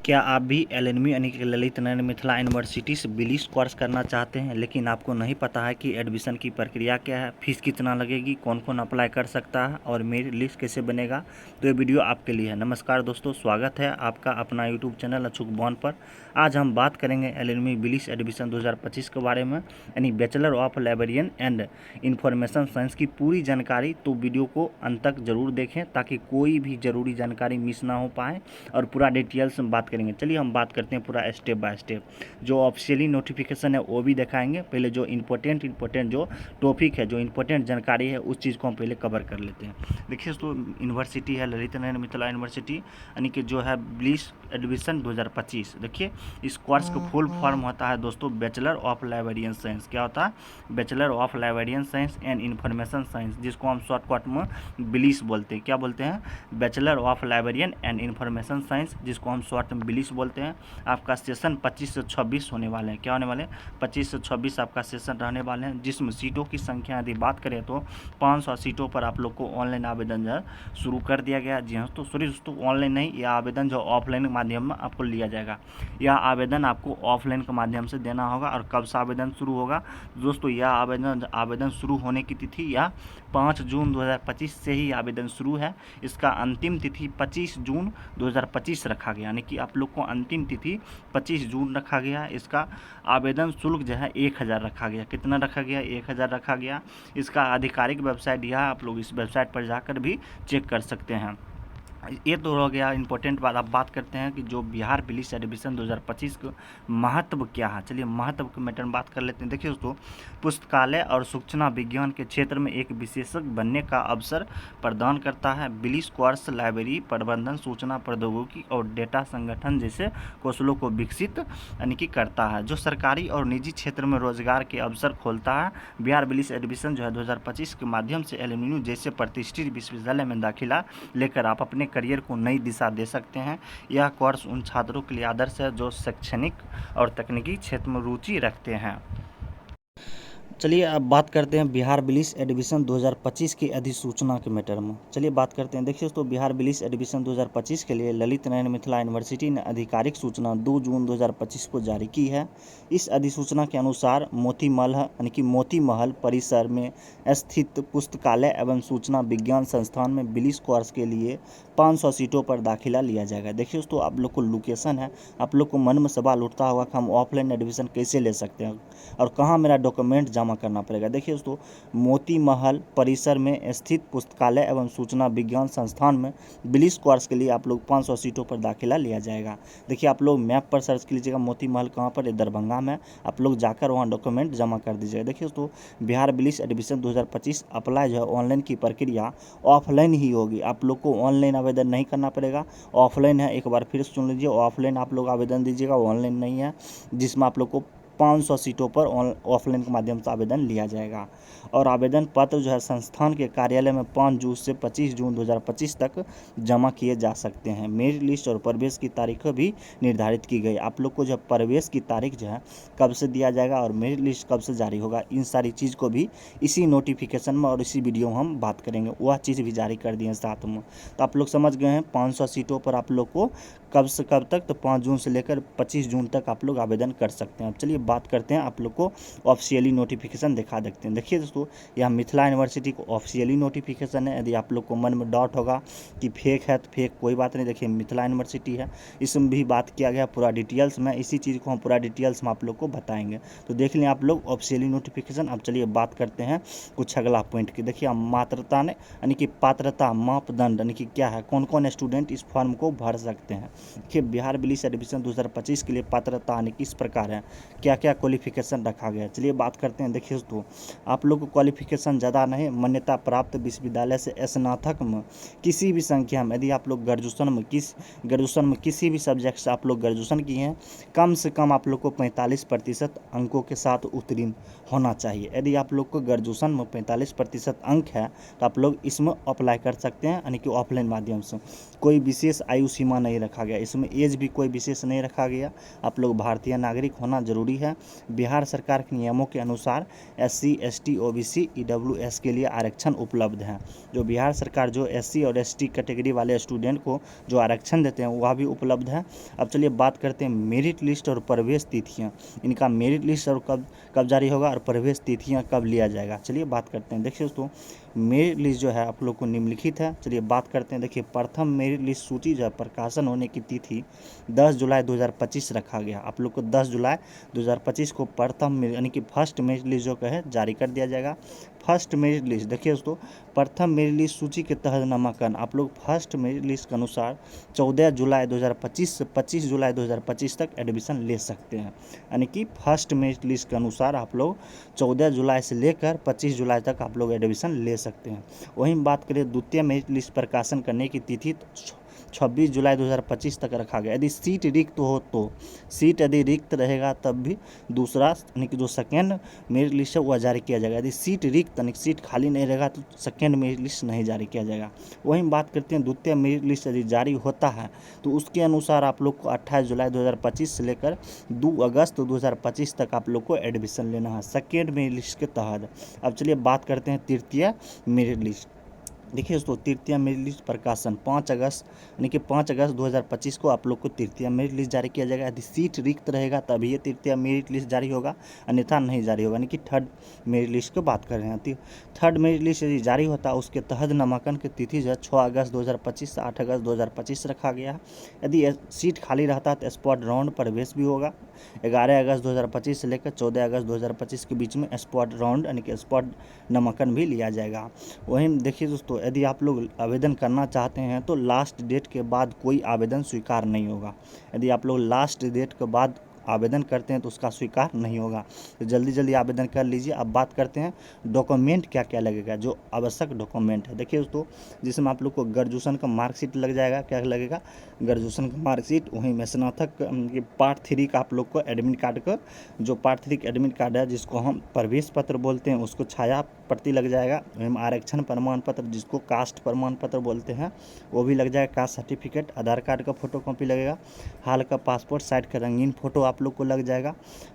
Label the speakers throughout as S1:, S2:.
S1: क्या आप भी एलएनमी यानी कि ललित नारायण मिथिला यूनिवर्सिटी से बिलीस कोर्स करना चाहते हैं, लेकिन आपको नहीं पता है कि एडमिशन की प्रक्रिया क्या है, फीस कितना लगेगी, कौन कौन अप्लाई कर सकता है और मेरिट लिस्ट कैसे बनेगा? तो ये वीडियो आपके लिए है। नमस्कार दोस्तों, स्वागत है आपका अपना यूट्यूब चैनल अचूक बॉन पर। आज हम बात करेंगे एलएनमी बिलीस एडमिशन 2025 के बारे में, यानी bachelor of librarian and information science की पूरी जानकारी। तो वीडियो को अंत तक जरूर देखें ताकि कोई भी ज़रूरी जानकारी मिस ना हो पाए और पूरा डिटेल्स में बात करेंगे। चलिए हम बात करते हैं पूरा स्टेप बाय स्टेप। जो ऑफिशियली नोटिफिकेशन है वो भी दिखाएंगे। पहले जो इम्पोर्टेंट जो टॉपिक है, जो इम्पोर्टेंट जानकारी है, उस चीज़ को हम पहले कवर कर लेते हैं। देखिए दोस्तों, यूनिवर्सिटी है ललित नारायण मिथिला यूनिवर्सिटी, यानी कि जो है बिलीस एडमिशन 2025। देखिए इस कोर्स का फुल फॉर्म होता है दोस्तों बैचलर ऑफ लाइब्रेरियन साइंस। क्या होता है? Bachelor of librarian science and information science, जिसको हम शॉर्टकट में बिलीस बोलते हैं। क्या बोलते हैं? Bachelor of librarian and information science, जिसको हम शॉर्ट में बिलीस बोलते हैं। आपका सेशन 25 से 26 होने वाले हैं। क्या होने वाले हैं? 25 से 26 आपका सेशन रहने वाले हैं, जिसमें सीटों की संख्या यदि बात करें तो 500 सीटों पर आप लोग को ऑनलाइन आवेदन जो है शुरू कर दिया गया। जी हाँ, तो सॉरी दोस्तों, ऑनलाइन नहीं, यह आवेदन जो ऑफलाइन के माध्यम में आपको लिया जाएगा। यह आवेदन आपको ऑफलाइन के माध्यम से देना होगा। और कब से आवेदन शुरू होगा दोस्तों? यह आवेदन शुरू होने की तिथि या 5 जून 2025 से ही आवेदन शुरू है। इसका अंतिम तिथि 25 जून 2025 रखा गया, यानी कि आप लोग को अंतिम तिथि 25 जून रखा गया। इसका आवेदन शुल्क जो है 1000 रखा गया। कितना रखा गया? 1000 रखा गया। इसका आधिकारिक वेबसाइट यह है, आप लोग इस वेबसाइट पर जाकर भी चेक कर सकते हैं। ये तो हो गया इंपॉर्टेंट बात। अब बात करते हैं कि जो बिहार बिलीस एडमिशन 2025 का महत्व क्या है। चलिए महत्व के मैटर में बात कर लेते हैं। देखिए दोस्तों, पुस्तकालय और सूचना विज्ञान के क्षेत्र में एक विशेषज्ञ बनने का अवसर प्रदान करता है। बिलीस कोर्स लाइब्रेरी प्रबंधन, सूचना प्रौद्योगिकी और डेटा संगठन जैसे कौशलों को विकसित यानी कि करता है, जो सरकारी और निजी क्षेत्र में रोजगार के अवसर खोलता है। बिहार बिलीस एडमिशन जो है 2025 के माध्यम से एलएमयू जैसे प्रतिष्ठित विश्वविद्यालय में दाखिला लेकर आप अपने करियर को नई दिशा दे सकते हैं। यह कोर्स उन छात्रों के लिए आदर्श है जो शैक्षणिक और तकनीकी क्षेत्र में रुचि रखते हैं। चलिए अब बात करते हैं बिहार बिलीस एडमिशन 2025 की अधिसूचना के मैटर में। चलिए बात करते हैं। देखिए दोस्तों, बिहार बिलीस एडमिशन 2025 के लिए ललित नारायण मिथिला यूनिवर्सिटी ने आधिकारिक सूचना 2 जून 2025 को जारी की है। इस अधिसूचना के अनुसार मोती महल परिसर में स्थित पुस्तकालय एवं सूचना विज्ञान संस्थान में बिलीस कोर्स के लिए 500 सीटों पर दाखिला लिया जाएगा। देखिए दोस्तों, आप लोग को लोकेशन है, आप लोग को मन में सवाल उठता होगा कि हम ऑफलाइन एडमिशन कैसे ले सकते हैं और कहाँ मेरा डॉक्यूमेंट जमा करना पड़ेगा। देखिए दोस्तों, मोती महल परिसर में स्थित पुस्तकालय एवं सूचना विज्ञान संस्थान में बिलीस कोर्स के लिए आप लोग 500 सीटों पर दाखिला लिया जाएगा। देखिए आप लोग मैप पर सर्च कर लीजिएगा, मोती महल कहाँ पर है? दरभंगा में। आप लोग जाकर वहाँ डॉक्यूमेंट जमा कर दीजिएगा। देखिए दोस्तों, बिहार बिलीस एडमिशन 2025 अप्लाई जो है ऑनलाइन की प्रक्रिया ऑफलाइन ही होगी। आप लोग को ऑनलाइन आवेदन नहीं करना पड़ेगा, ऑफलाइन है। एक बार फिर सुन लीजिए, ऑफलाइन आप लोग आवेदन दीजिएगा, ऑनलाइन नहीं है, जिसमें आप लोग को 500 सीटों पर ऑफलाइन के माध्यम से आवेदन लिया जाएगा। और आवेदन पत्र जो है संस्थान के कार्यालय में 5 जून से 25 जून 2025 तक जमा किए जा सकते हैं। मेरिट लिस्ट और प्रवेश की तारीख भी निर्धारित की गई। आप लोग को जब प्रवेश की तारीख जो है कब से दिया जाएगा और मेरिट लिस्ट कब से जारी होगा, इन सारी चीज़ को भी इसी नोटिफिकेशन में और इसी वीडियो में हम बात करेंगे। वह चीज़ भी जारी कर दिए साथ में। तो आप लोग समझ गए हैं, 500 सीटों पर आप लोग को कब से कब तक? तो 5 जून से लेकर 25 जून तक आप लोग आवेदन कर सकते हैं। अब चलिए बात करते हैं, आप लोग को ऑफिशियली नोटिफिकेशन दिखा देते हैं। देखिए दोस्तों, यह मिथिला यूनिवर्सिटी को ऑफिशियली नोटिफिकेशन है। यदि आप लोग को मन में डाउट होगा कि फेक है तो फेक कोई बात नहीं। देखिए मिथिला यूनिवर्सिटी है, इसमें भी बात किया गया पूरा डिटेल्स में। इसी चीज़ को हम पूरा डिटेल्स में आप लोग को बताएंगे। तो देख लें आप लोग ऑफिशियली नोटिफिकेशन। अब चलिए बात करते हैं कुछ अगला पॉइंट की। देखिए मात्रता ने यानी कि पात्रता मापदंड यानी कि क्या है, कौन कौन स्टूडेंट इस फॉर्म को भर सकते हैं। देखिए बिहार बिलीस एडमिशन 2025 के लिए पात्रता यानी किस प्रकार है, क्या क्या क्वालिफिकेशन रखा गया है। चलिए बात करते हैं। देखिए दोस्तों, आप लोग को क्वालिफिकेशन ज़्यादा नहीं, मान्यता प्राप्त विश्वविद्यालय से स्नातक में किसी भी संख्या में, यदि आप लोग ग्रेजुएशन में किसी भी सब्जेक्ट से आप लोग ग्रेजुएशन किए हैं, कम से कम आप लोग को 45% अंकों के साथ उत्तीर्ण होना चाहिए। यदि आप लोग को ग्रेजुएशन में 45% अंक है तो आप लोग इसमें अप्लाई कर सकते हैं, यानी कि ऑफलाइन माध्यम से। कोई विशेष आयु सीमा नहीं रखा गया। गया। इसमें एज भी कोई विशेष नहीं रखा गया, आप लोग भारतीय नागरिक होना जरूरी है। बिहार सरकार के नियमों के अनुसार SC ST OBC EWS के लिए आरक्षण उपलब्ध है। जो बिहार सरकार जो SC और ST कैटेगरी वाले स्टूडेंट को जो आरक्षण देते हैं वह भी उपलब्ध है। अब चलिए बात करते हैं मेरिट लिस्ट और प्रवेश तिथियाँ। इनका मेरिट लिस्ट और कब जारी होगा और प्रवेश तिथियाँ कब लिया जाएगा, चलिए बात करते हैं। देखिए दोस्तों, मेरिट लिस्ट जो है आप लोग को निम्नलिखित है। चलिए बात करते हैं। देखिए प्रथम मेरिट लिस्ट सूची जो है प्रकाशन होने की तिथि 10 जुलाई 2025 रखा गया। आप लोग को 10 जुलाई 2025 को प्रथम यानी कि फर्स्ट मेरिट लिस्ट जो है जारी कर दिया जाएगा। फर्स्ट मेरिट लिस्ट देखिए दोस्तों, प्रथम मेरिट लिस्ट सूची के तहत नामांकन आप लोग फर्स्ट मेरिट लिस्ट के अनुसार 14 जुलाई 2025 से 25 जुलाई 2025 तक एडमिशन ले सकते हैं। यानी कि फर्स्ट मेरिट लिस्ट के अनुसार आप लोग 14 जुलाई से लेकर 25 जुलाई तक आप लोग एडमिशन ले सकते हैं। वहीं बात करें द्वितीय मेरिट लिस्ट प्रकाशन करने की तिथि 26 जुलाई 2025 तक रखा गया। यदि सीट रिक्त हो तो सीट यदि रिक्त रहेगा तब भी दूसरा यानी कि जो सेकेंड मेरिट लिस्ट है वह जारी किया जाएगा। यदि सीट रिक्त यानी सीट खाली नहीं रहेगा तो सेकेंड मेरिट लिस्ट नहीं जारी किया जाएगा। वहीं बात करते हैं द्वितीय मेरिट लिस्ट यदि जारी होता है तो उसके अनुसार आप लोग को 28 जुलाई 2025 से लेकर 2 अगस्त 2025 तक आप लोग को एडमिशन लेना है सेकेंड मेरिट लिस्ट के तहत। अब चलिए बात करते हैं तृतीय मेरिट लिस्ट। देखिए दोस्तों, तृतीय मेरिट लिस्ट प्रकाशन 5 अगस्त यानी कि 5 अगस्त 2025 को आप लोग को तृतीय मेरिट लिस्ट जारी किया जाएगा। यदि सीट रिक्त रहेगा तभी ये तृतीय मेरिट लिस्ट जारी होगा, अन्यथा नहीं जारी होगा। यानी कि थर्ड मेरिट लिस्ट की बात कर रहे हैं। थर्ड मेरिट लिस्ट यदि जारी होता है उसके तहत नामांकन की तिथि जो है 6 अगस्त 2025 से 8 अगस्त 2025 रखा गया है। यदि सीट खाली रहता है तो स्पॉट राउंड प्रवेश भी होगा। 11 अगस्त 2025 से लेकर 14 अगस्त 2025 के बीच में स्पॉट राउंड यानी कि स्पॉट नामांकन भी लिया जाएगा। वहीं देखिए दोस्तों, यदि आप लोग आवेदन करना चाहते हैं तो लास्ट डेट के बाद कोई आवेदन स्वीकार नहीं होगा। यदि आप लोग लास्ट डेट के बाद आवेदन करते हैं तो उसका स्वीकार नहीं होगा, तो जल्दी जल्दी आवेदन कर लीजिए। अब बात करते हैं डॉक्यूमेंट क्या क्या लगेगा, जो आवश्यक डॉक्यूमेंट है। देखिए दोस्तों, जिसमें आप लोग को ग्रेजुएशन का मार्कशीट लग जाएगा। क्या लगेगा? ग्रेजुएशन का मार्कशीट। वहीं में स्नातक ये पार्ट 3 का आप लोग को एडमिट कार्ड का जो पार्ट 3 का एडमिट कार्ड है जिसको हम प्रवेश पत्र बोलते हैं उसको छाया प्रति लग जाएगा। वहीं आरक्षण प्रमाण पत्र जिसको कास्ट प्रमाण पत्र बोलते हैं वो भी लग जाएगा। कास्ट सर्टिफिकेट, आधार कार्ड का फोटो कॉपी लगेगा। हाल का पासपोर्ट साइज का रंगीन फोटो आप लोग को लग जाएगा।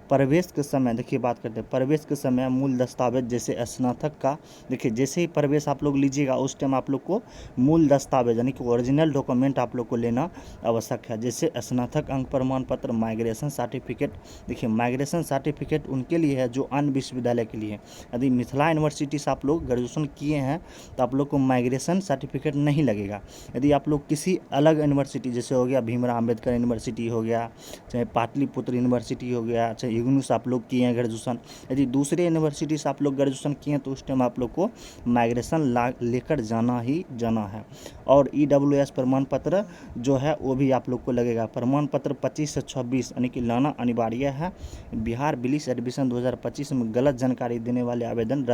S1: प्रवेश के समय देखिए बात करते हैं, प्रवेश के समय मूल दस्तावेज जैसे स्नातक का, देखिए जैसे ही प्रवेश आप लोग लीजिएगा उस टाइम आप लोग को मूल दस्तावेज यानी कि ओरिजिनल डॉक्यूमेंट आप लोग को लेना आवश्यक है। जैसे स्नातक अंक प्रमाण पत्र, माइग्रेशन सर्टिफिकेट। देखिए माइग्रेशन सर्टिफिकेट उनके लिए है जो अन्य विश्वविद्यालय के लिए है। यदि मिथिला यूनिवर्सिटी से आप लोग ग्रेजुएशन किए हैं तो आप लोग को माइग्रेशन सर्टिफिकेट नहीं लगेगा। यदि आप लोग किसी अलग यूनिवर्सिटी जैसे हो गया भीमराव अम्बेडकर यूनिवर्सिटी हो गया, चाहे पाटलिपुत्र यूनिवर्सिटी हो गया, चाहे इग्नू से आप लोग किए हैं ग्रेजुएशन, यदि दूसरे यूनिवर्सिटी से आप लोग ग्रेजुएशन किए हैं तो उस टाइम आप लोग को माइग्रेशन लेकर जाना ही जाना है। और EWS प्रमाण पत्र जो है वो भी आप लोग को लगेगा। प्रमाण पत्र 25 से 26 यानी कि लाना अनिवार्य है। बिहार बिलिस एडमिशन 2025 में गलत जानकारी देने वाले आवेदन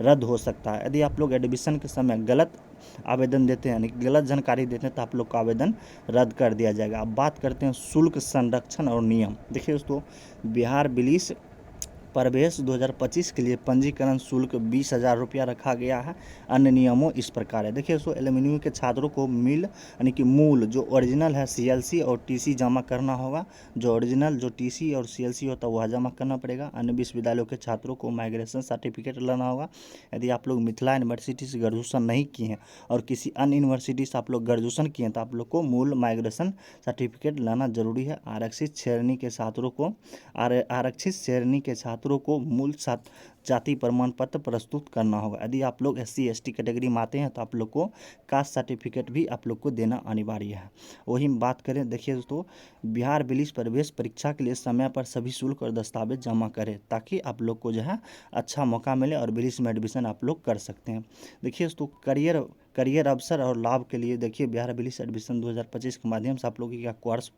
S1: रद्द हो सकता है। यदि आप लोग एडमिशन के समय गलत आवेदन देते हैं यानी कि गलत जानकारी देते हैं तो आप लोग का आवेदन रद्द कर दिया जाएगा। अब बात करते हैं शुल्क संरक्षण और नियम। देखिए दोस्तों, बिहार बिलिस प्रवेश 2025 के लिए पंजीकरण शुल्क 20,000 रुपया रखा गया है। अन्य नियमों इस प्रकार है। देखिए दोस्तों, एलुमिनियम के छात्रों को मिल यानी कि मूल जो ओरिजिनल है CLC और TC जमा करना होगा। जो ओरिजिनल जो TC और CLC होता है वह जमा करना पड़ेगा। अन्य विश्वविद्यालयों के छात्रों को माइग्रेशन सर्टिफिकेट लाना होगा। यदि आप लोग मिथिला यूनिवर्सिटी से ग्रेजुएशन नहीं किए हैं और किसी अन्य यूनिवर्सिटी से आप लोग ग्रेजुएशन किए हैं तो आप लोग को मूल माइग्रेशन सर्टिफिकेट लाना जरूरी है। आरक्षित श्रेणी के छात्रों को मूल जाति प्रमाण पत्र प्रस्तुत करना होगा। यदि आप लोग SC ST कैटेगरी में आते हैं तो आप लोग को कास्ट सर्टिफिकेट भी आप लोग को देना अनिवार्य है। वही बात करें, देखिए दोस्तों, बिहार बिलिस प्रवेश परीक्षा के लिए समय पर सभी शुल्क और दस्तावेज जमा करें ताकि आप लोग को जो है अच्छा मौका मिले और बिलिस में एडमिशन आप लोग कर सकते हैं। देखिए दोस्तों, करियर अवसर और लाभ के लिए देखिए बिहार बिलिस एडमिशन 2025 के माध्यम से आप लोग का कोर्स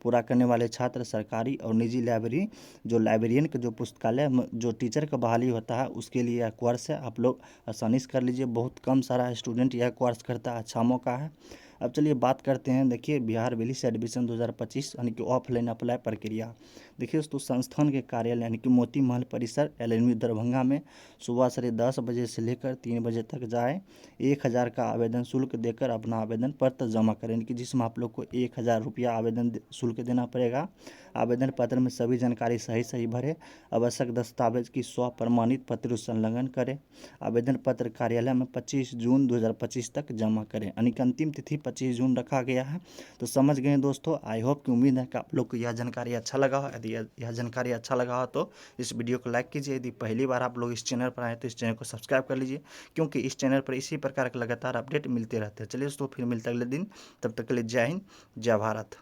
S1: पूरा करने वाले छात्र सरकारी और निजी लाइब्रेरी जो लाइब्रेरियन के जो पुस्तकालय जो टीचर का बहाली होता है उसके लिए यह कोर्स है। आप लोग आसानी से कर लीजिए। बहुत कम सारा स्टूडेंट यह कोर्स करता है, अच्छा मौका है। अब चलिए बात करते हैं, देखिए बिहार विलिस एडमिशन 2025 यानी कि ऑफलाइन अप्लाई प्रक्रिया। देखिए दोस्तों, संस्थान के कार्यालय यानी कि मोती महल परिसर LNU दरभंगा में सुबह 10:30 बजे से लेकर 3 बजे तक जाएँ। 1000 का आवेदन शुल्क देकर अपना आवेदन पत्र जमा करें, यानी कि जिसमें आप लोग को 1000 रुपया आवेदन शुल्क देना पड़ेगा। आवेदन पत्र में सभी जानकारी सही भरें। आवश्यक दस्तावेज की स्वप्रमाणित पत्र संलग्न करें। आवेदन पत्र कार्यालय में 25 जून 2025 तक जमा करें, यानी कि अंतिम तिथि 25 जून रखा गया है। तो समझ गए दोस्तों। आई होप कि उम्मीद है कि आप लोग को यह जानकारी अच्छा लगा हो। यदि यह जानकारी अच्छा लगा हो तो इस वीडियो को लाइक कीजिए। यदि पहली बार आप लोग इस चैनल पर आए तो इस चैनल को सब्सक्राइब कर लीजिए, क्योंकि इस चैनल पर इसी प्रकार के लगातार अपडेट मिलते रहते हैं। चलिए दोस्तों, फिर मिलते हैं अगले दिन। तब तक के लिए जय हिंद, जय भारत।